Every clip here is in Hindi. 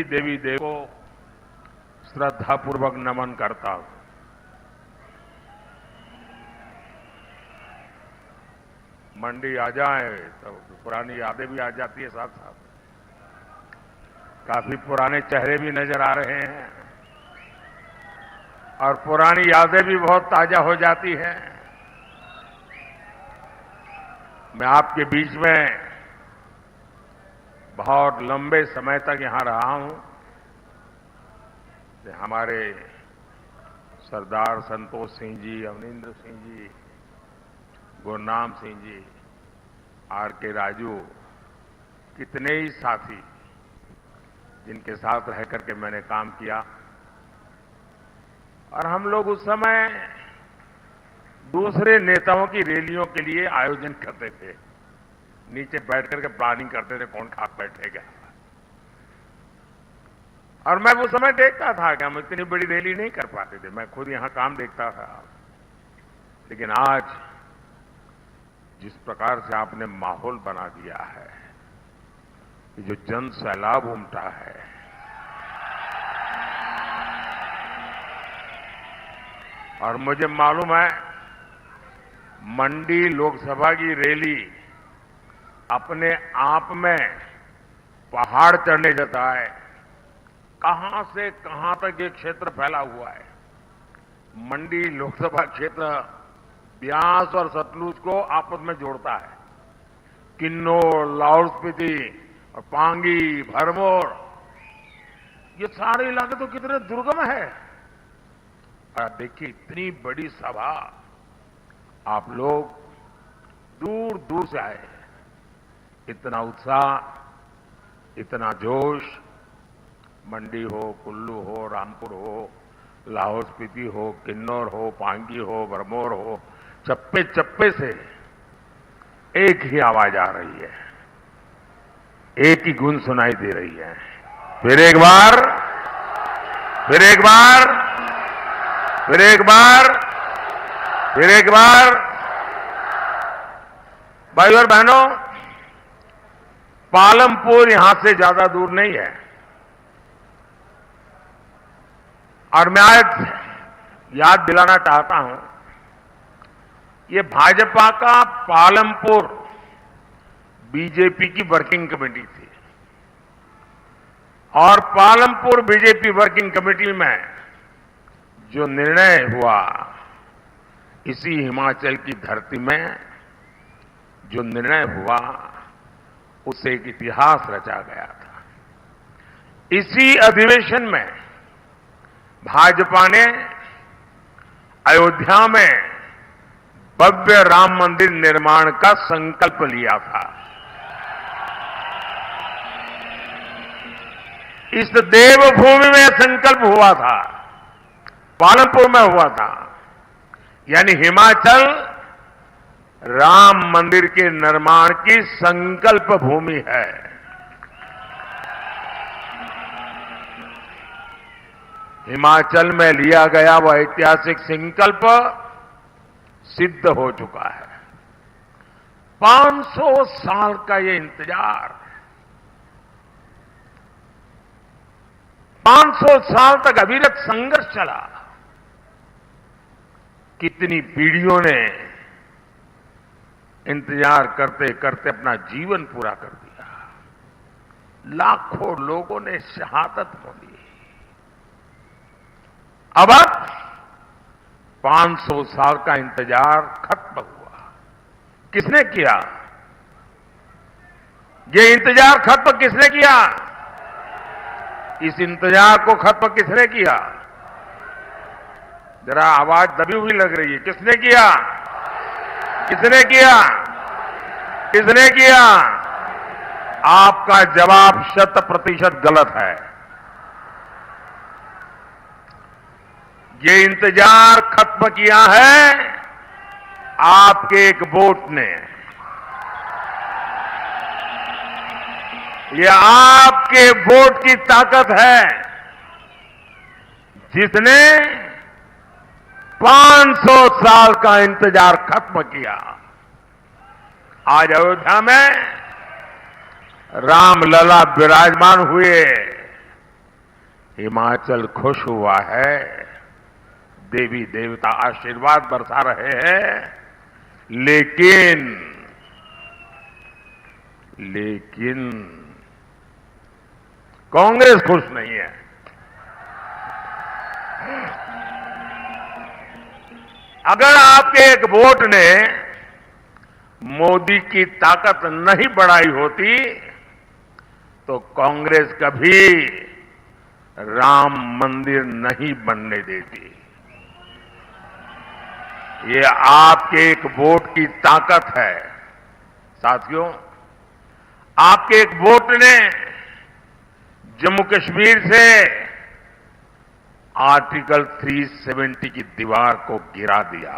देवी देव को श्रद्धापूर्वक नमन करता हूं। मंडी आ जाए तो पुरानी यादें भी आ जाती है, साथ साथ काफी पुराने चेहरे भी नजर आ रहे हैं और पुरानी यादें भी बहुत ताजा हो जाती हैं। मैं आपके बीच में बहुत लंबे समय तक यहां रहा हूं। हमारे सरदार संतोष सिंह जी, अवनिंद्र सिंह जी, गुरनाम सिंह जी, आर के राजू, कितने ही साथी जिनके साथ रह करके मैंने काम किया। और हम लोग उस समय दूसरे नेताओं की रैलियों के लिए आयोजन करते थे, नीचे बैठ करके प्लानिंग करते थे कौन कहां बैठेगा। और मैं उस समय देखता था कि हम इतनी बड़ी रैली नहीं कर पाते थे, मैं खुद यहां काम देखता था। लेकिन आज जिस प्रकार से आपने माहौल बना दिया है, जो जन सैलाब उमटा है, और मुझे मालूम है मंडी लोकसभा की रैली अपने आप में पहाड़ चढ़ने जैसा है। कहां से कहां तक ये क्षेत्र फैला हुआ है। मंडी लोकसभा क्षेत्र ब्यास और सतलुज को आपस में जोड़ता है। किन्नौर, लाहौल स्पीति और पांगी, भरमौर, ये सारे इलाके तो कितने दुर्गम है। और देखिए इतनी बड़ी सभा, आप लोग दूर दूर से आए, इतना उत्साह, इतना जोश। मंडी हो, कुल्लू हो, रामपुर हो, लाहौल स्पीति हो, किन्नौर हो, पांगी हो, भरमौर हो, चप्पे चप्पे से एक ही आवाज आ रही है, एक ही गुन सुनाई दे रही है। फिर एक बार, फिर एक बार, फिर एक बार, फिर एक बार। भाई और बहनों, पालमपुर यहां से ज्यादा दूर नहीं है। और मैं आज याद दिलाना चाहता हूं, ये भाजपा का पालमपुर बीजेपी की वर्किंग कमेटी थी। और पालमपुर बीजेपी वर्किंग कमेटी में जो निर्णय हुआ, इसी हिमाचल की धरती में जो निर्णय हुआ, उससे एक इतिहास रचा गया था। इसी अधिवेशन में भाजपा ने अयोध्या में भव्य राम मंदिर निर्माण का संकल्प लिया था। इस देवभूमि में संकल्प हुआ था, पालमपुर में हुआ था। यानी हिमाचल राम मंदिर के निर्माण की संकल्प भूमि है। हिमाचल में लिया गया वह ऐतिहासिक संकल्प सिद्ध हो चुका है। 500 साल का ये इंतजार, 500 साल तक अविरत संघर्ष चला। कितनी पीढ़ियों ने इंतजार करते करते अपना जीवन पूरा कर दिया। लाखों लोगों ने शहादत मोली। अब 500 साल का इंतजार खत्म हुआ। किसने किया? ये इंतजार खत्म किसने किया? इस इंतजार को खत्म किसने किया? जरा आवाज दबी हुई लग रही है। किसने किया? किसने किया? किसने किया? आपका जवाब 100% गलत है। ये इंतजार खत्म किया है आपके एक वोट ने। ये आपके वोट की ताकत है, जिसने 500 साल का इंतजार खत्म किया। आज अयोध्या में रामलला विराजमान हुए। हिमाचल खुश हुआ है, देवी देवता आशीर्वाद बरसा रहे हैं, लेकिन कांग्रेस खुश नहीं है। अगर आपके एक वोट ने मोदी की ताकत नहीं बढ़ाई होती तो कांग्रेस कभी राम मंदिर नहीं बनने देती। ये आपके एक वोट की ताकत है। साथियों, आपके एक वोट ने जम्मू कश्मीर से आर्टिकल 370 की दीवार को गिरा दिया।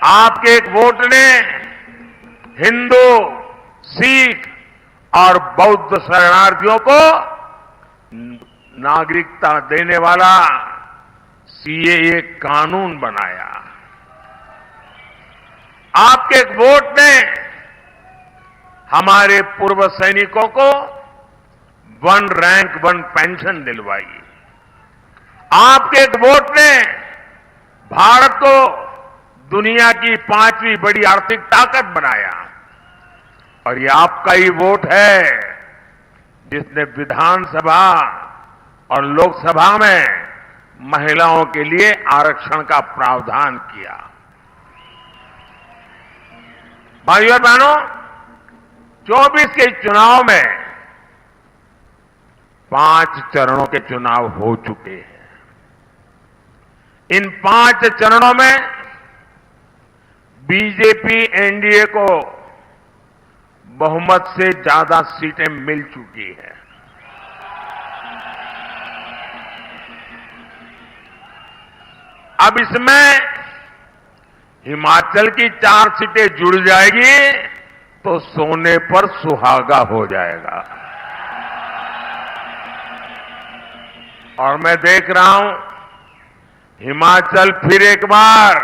आपके एक वोट ने हिंदू, सिख और बौद्ध शरणार्थियों को नागरिकता देने वाला सीएए कानून बनाया। आपके एक वोट ने हमारे पूर्व सैनिकों को 1 रैंक 1 पेंशन दिलवाई। आपके एक वोट ने भारत को दुनिया की 5वीं बड़ी आर्थिक ताकत बनाया। और ये आपका ही वोट है जिसने विधानसभा और लोकसभा में महिलाओं के लिए आरक्षण का प्रावधान किया। भाइयों और बहनों, 24 के चुनाव में 5 चरणों के चुनाव हो चुके हैं। इन 5 चरणों में बीजेपी एनडीए को बहुमत से ज्यादा सीटें मिल चुकी हैं। अब इसमें हिमाचल की 4 सीटें जुड़ जाएगी तो सोने पर सुहागा हो जाएगा। और मैं देख रहा हूं हिमाचल फिर एक बार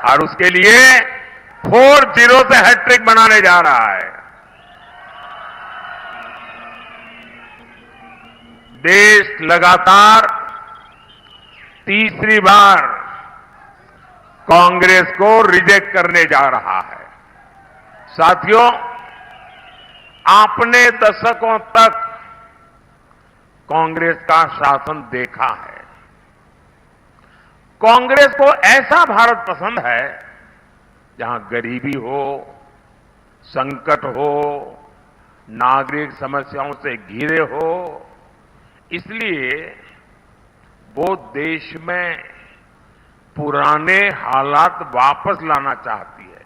और उसके लिए 4-0 से हैट्रिक बनाने जा रहा है। देश लगातार तीसरी बार कांग्रेस को रिजेक्ट करने जा रहा है। साथियों, आपने दशकों तक कांग्रेस का शासन देखा है। कांग्रेस को ऐसा भारत पसंद है जहां गरीबी हो, संकट हो, नागरिक समस्याओं से घिरे हो। इसलिए वो देश में पुराने हालात वापस लाना चाहती है।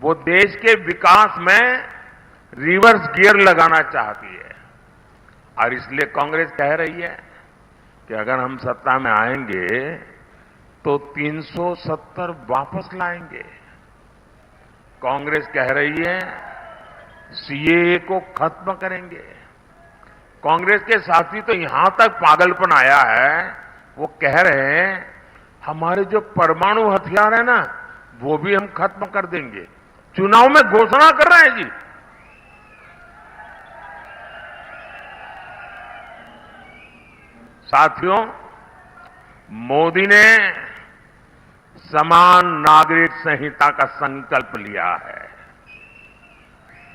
वो देश के विकास में रिवर्स गियर लगाना चाहती है। और इसलिए कांग्रेस कह रही है कि अगर हम सत्ता में आएंगे तो 370 वापस लाएंगे। कांग्रेस कह रही है सीएए को खत्म करेंगे। कांग्रेस के साथी तो यहां तक पागलपन आया है, वो कह रहे हैं हमारे जो परमाणु हथियार है ना वो भी हम खत्म कर देंगे। चुनाव में घोषणा कर रहे हैं जी। साथियों, मोदी ने समान नागरिक संहिता का संकल्प लिया है।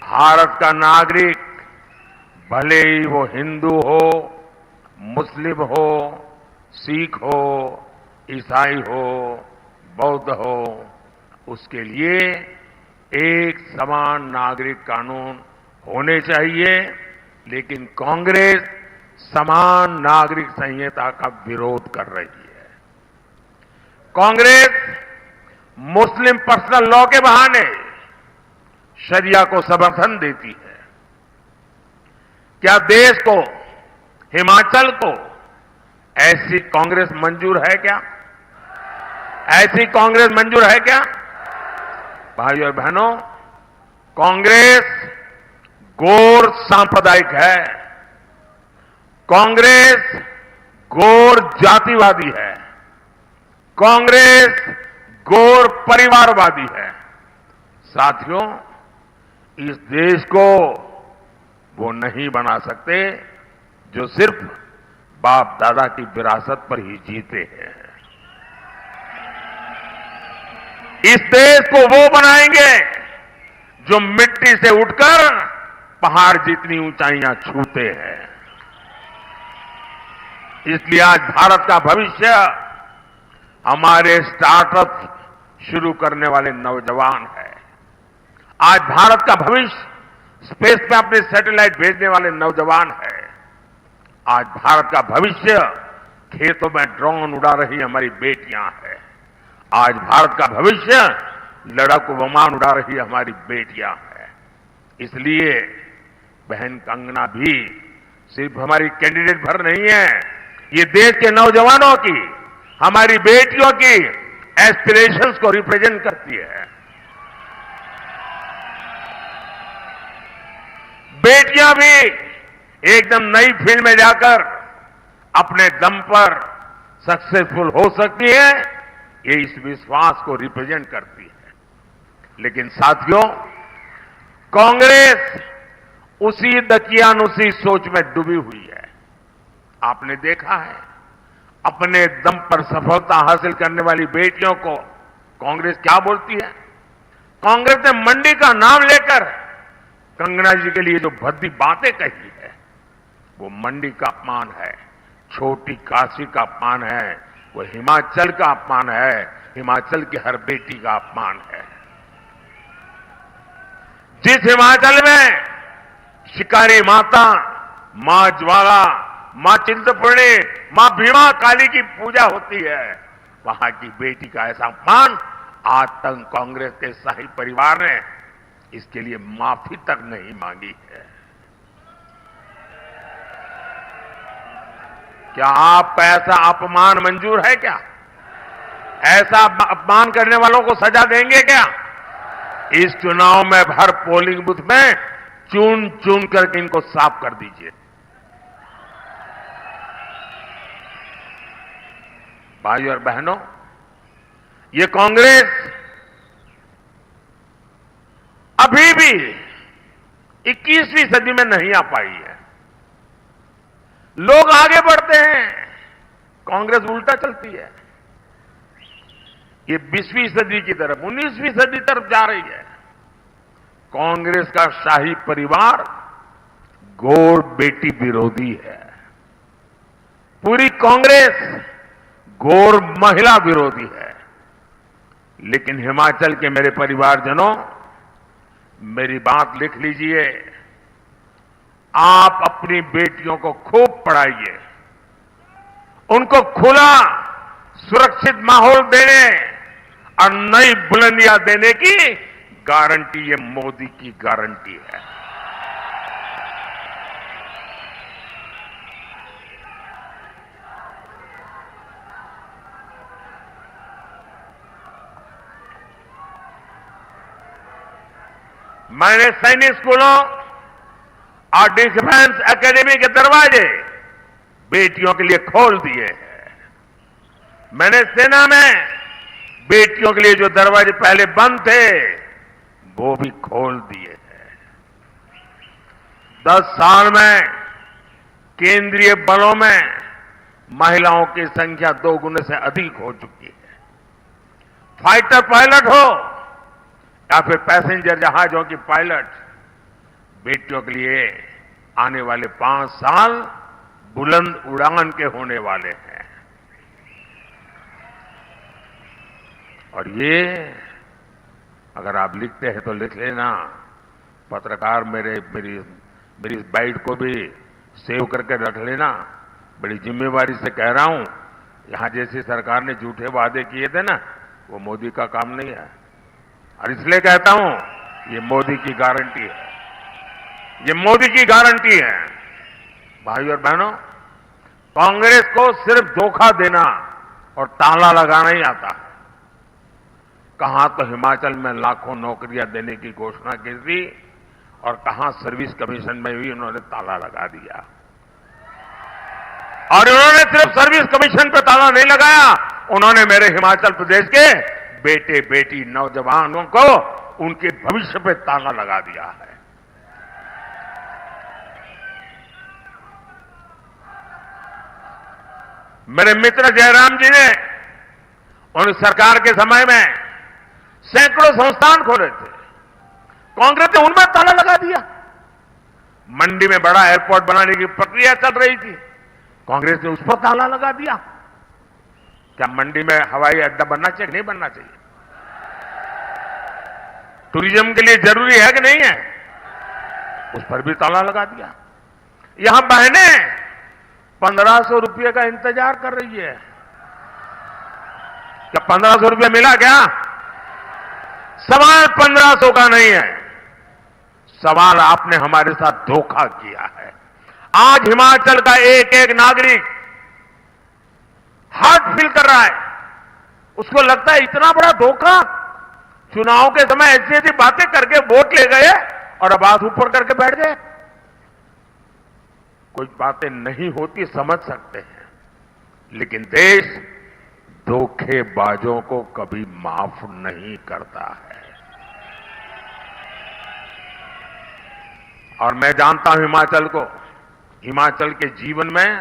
भारत का नागरिक भले ही वो हिंदू हो, मुस्लिम हो, सिख हो, ईसाई हो, बौद्ध हो, उसके लिए एक समान नागरिक कानून होने चाहिए। लेकिन कांग्रेस समान नागरिक संहिता का विरोध कर रही है। कांग्रेस मुस्लिम पर्सनल लॉ के बहाने शरिया को समर्थन देती है। क्या देश को, हिमाचल को ऐसी कांग्रेस मंजूर है क्या? ऐसी कांग्रेस मंजूर है क्या? भाइयों और बहनों, कांग्रेस गौर सांप्रदायिक है। कांग्रेस गौर जातिवादी है। कांग्रेस गौर परिवारवादी है। साथियों, इस देश को वो नहीं बना सकते जो सिर्फ बाप दादा की विरासत पर ही जीते हैं। इस देश को वो बनाएंगे जो मिट्टी से उठकर पहाड़ जितनी ऊंचाइयां छूते हैं। इसलिए आज भारत का भविष्य हमारे स्टार्टअप शुरू करने वाले नौजवान है। आज भारत का भविष्य स्पेस में अपने सैटेलाइट भेजने वाले नौजवान है। आज भारत का भविष्य खेतों में ड्रोन उड़ा रही हमारी बेटियां हैं। आज भारत का भविष्य लड़ाकू विमान उड़ा रही हमारी बेटियां हैं। इसलिए बहन कंगना भी सिर्फ हमारी कैंडिडेट भर नहीं है, ये देश के नौजवानों की, हमारी बेटियों की एस्पिरेशंस को रिप्रेजेंट करती है। बेटियां भी एकदम नई फील्ड में जाकर अपने दम पर सक्सेसफुल हो सकती है, ये इस विश्वास को रिप्रेजेंट करती है। लेकिन साथियों, कांग्रेस उसी दकियानुसी सोच में डूबी हुई है। आपने देखा है, अपने दम पर सफलता हासिल करने वाली बेटियों को कांग्रेस क्या बोलती है। कांग्रेस ने मंडी का नाम लेकर कंगना जी के लिए जो भद्दी बातें कही है, वो मंडी का अपमान है, छोटी काशी का अपमान है, वो हिमाचल का अपमान है, हिमाचल की हर बेटी का अपमान है। जिस हिमाचल में शिकारी माता, मां ज्वाला, मां चिंतपूर्णी, मां भीमा काली की पूजा होती है, वहां की बेटी का ऐसा अपमान आज तक कांग्रेस के शाही परिवार ने इसके लिए माफी तक नहीं मांगी है। क्या आपका ऐसा अपमान मंजूर है क्या? ऐसा अपमान करने वालों को सजा देंगे क्या? इस चुनाव में हर पोलिंग बूथ में चुन चुन करके इनको साफ कर दीजिए। भाई और बहनों, ये कांग्रेस अभी भी 21वीं सदी में नहीं आ पाई है। लोग आगे बढ़ते हैं, कांग्रेस उल्टा चलती है। ये 20वीं सदी की तरफ, 19वीं सदी तरफ जा रही है। कांग्रेस का शाही परिवार गौर बेटी विरोधी है। पूरी कांग्रेस गौर महिला विरोधी है। लेकिन हिमाचल के मेरे परिवारजनों, मेरी बात लिख लीजिए। आप अपनी बेटियों को खूब पढ़ाइए, उनको खुला सुरक्षित माहौल देने और नई बुलंदियां देने की गारंटी ये मोदी की गारंटी है। मैंने सैनिक स्कूलों और डिफेंस एकेडमी के दरवाजे बेटियों के लिए खोल दिए हैं। मैंने सेना में बेटियों के लिए जो दरवाजे पहले बंद थे, वो भी खोल दिए हैं। 10 साल में केंद्रीय बलों में महिलाओं की संख्या 2 गुने से अधिक हो चुकी है। फाइटर पायलट हो या फिर पैसेंजर जहाजों की पायलट, बेटियों के लिए आने वाले 5 साल बुलंद उड़ान के होने वाले हैं। और ये अगर आप लिखते हैं तो लिख लेना, पत्रकार मेरी इस बाइट को भी सेव करके रख लेना। बड़ी जिम्मेवारी से कह रहा हूं, यहां जैसी सरकार ने झूठे वादे किए थे ना, वो मोदी का काम नहीं है। और इसलिए कहता हूं, ये मोदी की गारंटी है, ये मोदी की गारंटी है। भाई और बहनों, कांग्रेस को सिर्फ धोखा देना और ताला लगाना ही आता है। कहां तो हिमाचल में लाखों नौकरियां देने की घोषणा की थी और कहां सर्विस कमीशन में भी उन्होंने ताला लगा दिया। और उन्होंने सिर्फ सर्विस कमीशन पे ताला नहीं लगाया, उन्होंने मेरे हिमाचल प्रदेश के बेटे बेटी नौजवानों को उनके भविष्य पे ताला लगा दिया है। मेरे मित्र जयराम जी ने उन सरकार के समय में सैकड़ों संस्थान खोले थे। कांग्रेस ने उनमें ताला लगा दिया। मंडी में बड़ा एयरपोर्ट बनाने की प्रक्रिया चल रही थी, कांग्रेस ने उस पर ताला लगा दिया। क्या मंडी में हवाई अड्डा बनना चाहिए, नहीं बनना चाहिए? टूरिज्म के लिए जरूरी है कि नहीं है? उस पर भी ताला लगा दिया। यहां बहनें 1500 रुपये का इंतजार कर रही है। क्या 1500 रुपया मिला क्या? सवाल 1500 का नहीं है, सवाल आपने हमारे साथ धोखा किया है। आज हिमाचल का एक एक नागरिक हार्ट फील कर रहा है। उसको लगता है इतना बड़ा धोखा। चुनाव के समय ऐसी ऐसी बातें करके वोट ले गए और अब हाथ ऊपर करके बैठ गए। कोई बातें नहीं होती, समझ सकते हैं, लेकिन देश धोखेबाजों को कभी माफ नहीं करता है। और मैं जानता हूं हिमाचल को, हिमाचल के जीवन में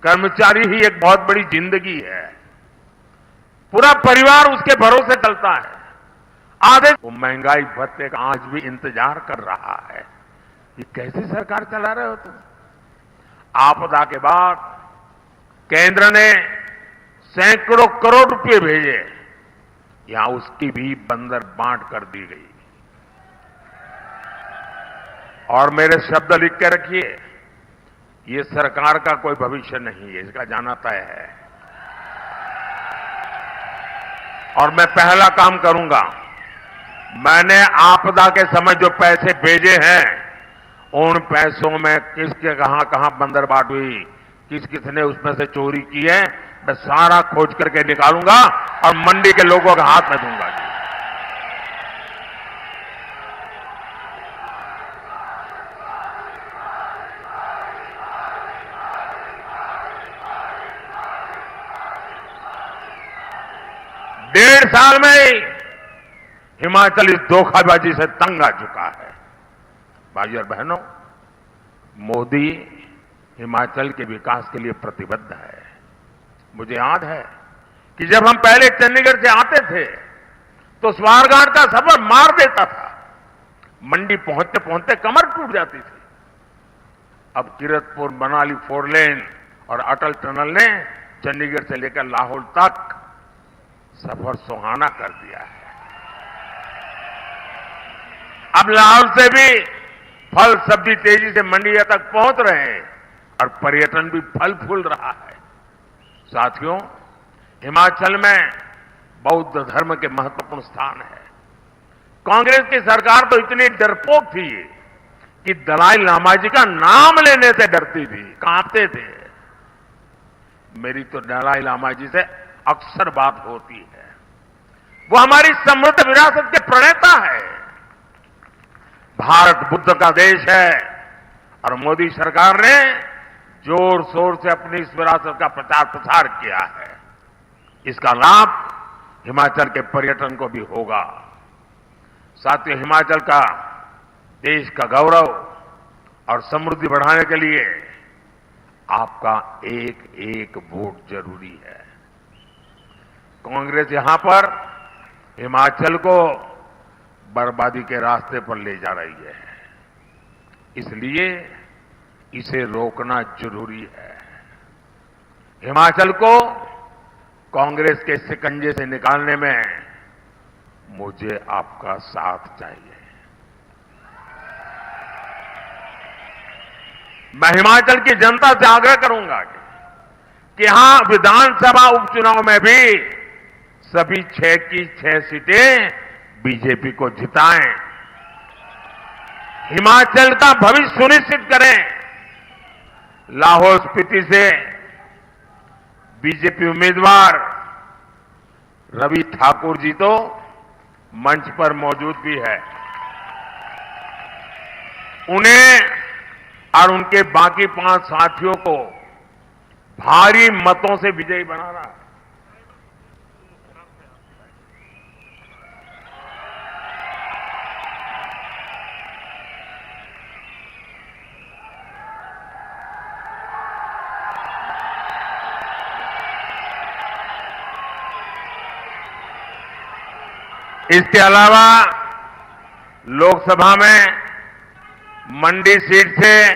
कर्मचारी ही एक बहुत बड़ी जिंदगी है। पूरा परिवार उसके भरोसे चलता है। आधे वो महंगाई भत्ते का आज भी इंतजार कर रहा है। ये कैसी सरकार चला रहे हो तुम? आपदा के बाद केंद्र ने सैकड़ों करोड़ रुपए भेजे, यहां उसकी भी बंदर बांट कर दी गई। और मेरे शब्द लिख के रखिए, ये सरकार का कोई भविष्य नहीं है, इसका जाना तय है। और मैं पहला काम करूंगा, मैंने आपदा के समय जो पैसे भेजे हैं, उन पैसों में किसके कहां बंदर बाट हुई, किस किसने उसमें से चोरी की है, मैं सारा खोज करके निकालूंगा और मंडी के लोगों के हाथ में दूंगा। 1.5 साल में ही हिमाचल इस धोखाबाजी से तंग आ चुका है। भाइयों और बहनों, मोदी हिमाचल के विकास के लिए प्रतिबद्ध है। मुझे याद है कि जब हम पहले चंडीगढ़ से आते थे तो स्वारघाट का सफर मार देता था। मंडी पहुंचते पहुंचते कमर टूट जाती थी। अब किरतपुर मनाली 4 लेन और अटल टनल ने चंडीगढ़ से लेकर लाहौल तक सफर सुहाना कर दिया है। अब लाहौल से भी फल सब्जी तेजी से मंडिया तक पहुंच रहे हैं और पर्यटन भी फल फूल रहा है। साथियों, हिमाचल में बौद्ध धर्म के महत्वपूर्ण स्थान है। कांग्रेस की सरकार तो इतनी डरपोक थी कि दलाई लामा जी का नाम लेने से डरती थी, कांपते थे। मेरी तो दलाई लामा जी से अक्सर बात होती है। वो हमारी समृद्ध विरासत के प्रणेता है। भारत बुद्ध का देश है और मोदी सरकार ने जोर शोर से अपनी इस विरासत का प्रचार प्रसार किया है। इसका लाभ हिमाचल के पर्यटन को भी होगा। साथियों, हिमाचल का देश का गौरव और समृद्धि बढ़ाने के लिए आपका एक एक वोट जरूरी है। कांग्रेस यहां पर हिमाचल को बर्बादी के रास्ते पर ले जा रही है, इसलिए इसे रोकना जरूरी है। हिमाचल को कांग्रेस के शिकंजे से निकालने में मुझे आपका साथ चाहिए। मैं हिमाचल की जनता से आग्रह करूंगा कि यहां विधानसभा उपचुनाव में भी सभी 6 की 6 सीटें बीजेपी को जिताएं। हिमाचल का भविष्य सुनिश्चित करें। लाहौल स्पीति से बीजेपी उम्मीदवार रवि ठाकुर जी तो मंच पर मौजूद भी है। उन्हें और उनके बाकी 5 साथियों को भारी मतों से विजयी बनाना है। इसके अलावा लोकसभा में मंडी सीट से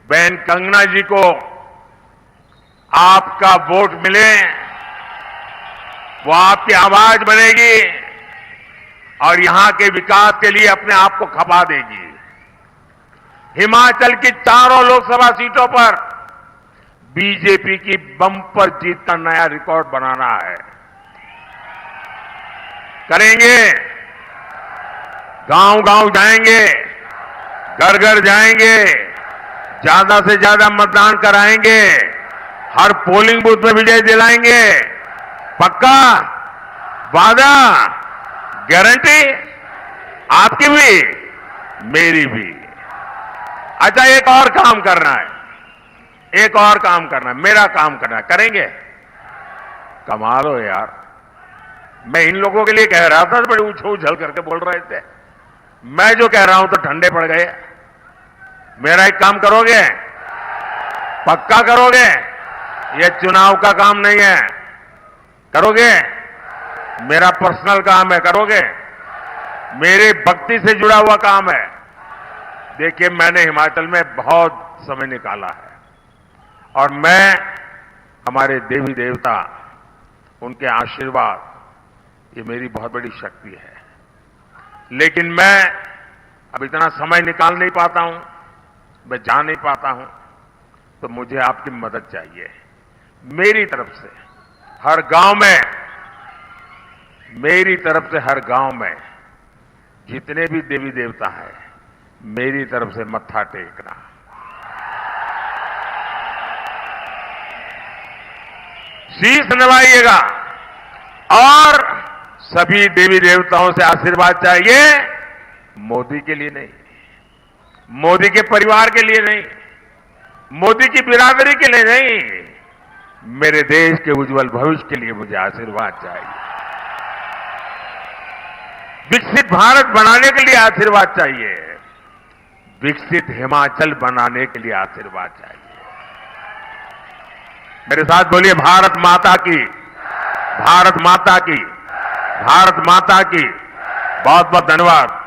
बहन कंगना जी को आपका वोट मिले, वो आपकी आवाज बनेगी और यहां के विकास के लिए अपने आप को खपा देगी। हिमाचल की चारों लोकसभा सीटों पर बीजेपी की बम्पर जीत का नया रिकॉर्ड बनाना है। करेंगे, गांव-गांव जाएंगे, घर-घर जाएंगे, ज्यादा से ज्यादा मतदान कराएंगे, हर पोलिंग बूथ में विजय दिलाएंगे। पक्का? वादा? गारंटी? आपकी भी, मेरी भी। अच्छा, एक और काम करना है, एक और काम करना है, मेरा काम करना है। करेंगे? कमाल हो यार, मैं इन लोगों के लिए कह रहा था, बड़े उछल करके बोल रहे थे। मैं जो कह रहा हूं तो ठंडे पड़ गए। मेरा एक काम करोगे? पक्का करोगे? यह चुनाव का काम नहीं है। करोगे? मेरा पर्सनल काम है। करोगे? मेरे भक्ति से जुड़ा हुआ काम है। देखिए, मैंने हिमाचल में बहुत समय निकाला है और मैं, हमारे देवी देवता, उनके आशीर्वाद, ये मेरी बहुत बड़ी शक्ति है। लेकिन मैं अब इतना समय निकाल नहीं पाता हूं, मैं जा नहीं पाता हूं, तो मुझे आपकी मदद चाहिए। मेरी तरफ से हर गांव में, मेरी तरफ से हर गांव में जितने भी देवी देवता हैं, मेरी तरफ से मत्था टेकना। शीश नवाइएगा और सभी देवी देवताओं से आशीर्वाद चाहिए। मोदी के लिए नहीं, मोदी के परिवार के लिए नहीं, मोदी की बिरादरी के लिए नहीं, मेरे देश के उज्जवल भविष्य के लिए मुझे आशीर्वाद चाहिए। विकसित भारत बनाने के लिए आशीर्वाद चाहिए, विकसित हिमाचल बनाने के लिए आशीर्वाद चाहिए। मेरे साथ बोलिए, भारत माता की, भारत माता की, भारत माता की। बहुत बहुत धन्यवाद।